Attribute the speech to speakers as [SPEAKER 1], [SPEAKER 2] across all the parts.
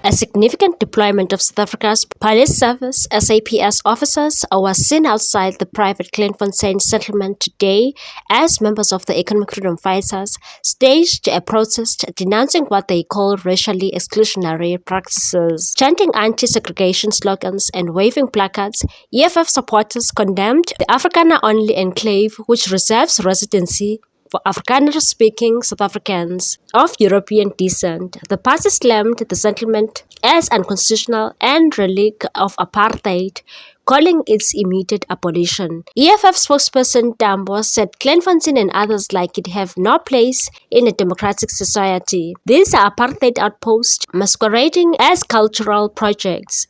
[SPEAKER 1] A significant deployment of South Africa's police service SAPS officers was seen outside the private Kleinfonten settlement today as members of the economic freedom fighters staged a protest denouncing what they call racially exclusionary practices. Chanting anti-segregation slogans and waving placards, EFF supporters condemned the Afrikaner-only enclave, which reserves residency for Afrikaner-speaking South Africans of European descent. The party slammed the settlement as unconstitutional and relic of apartheid, calling its immediate abolition. EFF spokesperson Tambo said Kleinfonten and others like it have no place in a democratic society. These are apartheid outposts masquerading as cultural projects.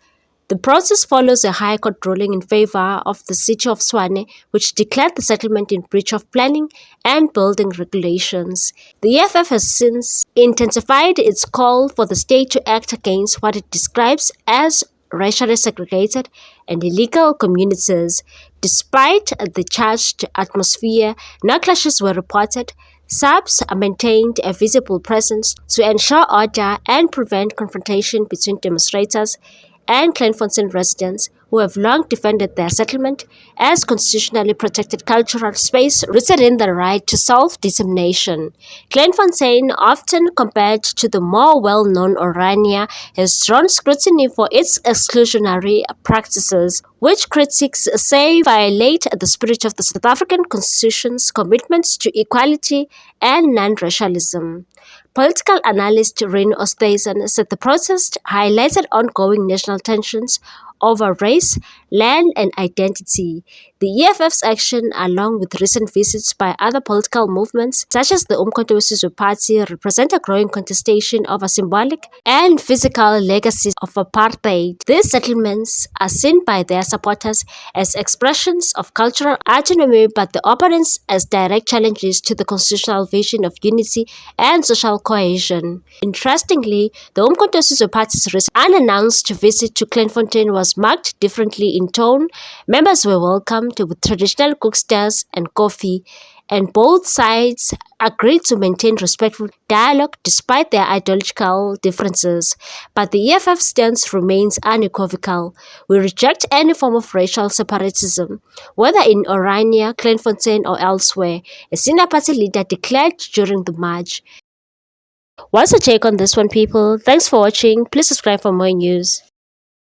[SPEAKER 1] The process follows a High Court ruling in favor of the city of Tshwane, which declared the settlement in breach of planning and building regulations. The EFF has since intensified its call for the state to act against what it describes as racially segregated and illegal communities. Despite the charged atmosphere, no clashes were reported. SAPS maintained a visible presence to ensure order and prevent confrontation between demonstrators and Kleinfonten residents who have long defended their settlement as constitutionally protected cultural space rooted in the right to self-determination. Kleinfonten, often compared to the more well-known Orania, has drawn scrutiny for its exclusionary practices, which critics say violate the spirit of the South African Constitution's commitments to equality and non-racialism. Political analyst Rin Oosthuizen said the protest highlighted ongoing national tensions over race, land, and identity. The EFF's action, along with recent visits by other political movements, such as the Umkhonto we Sizwe Party, represent a growing contestation over symbolic and physical legacies of apartheid. These settlements are seen by their supporters as expressions of cultural autonomy, but the opponents as direct challenges to the constitutional vision of unity and social cohesion. Interestingly, the Umkhonto we Sizwe Party's recent unannounced visit to Kleinfonten was marked differently in tone. Members were welcomed with traditional cooksters and coffee, and both sides agreed to maintain respectful dialogue despite their ideological differences. But the EFF stance remains unequivocal. We reject any form of racial separatism, whether in Orania, Kleinfonten, or elsewhere, a senior party leader declared during the march. What's your take on this one, people? Thanks for watching. Please subscribe for more news.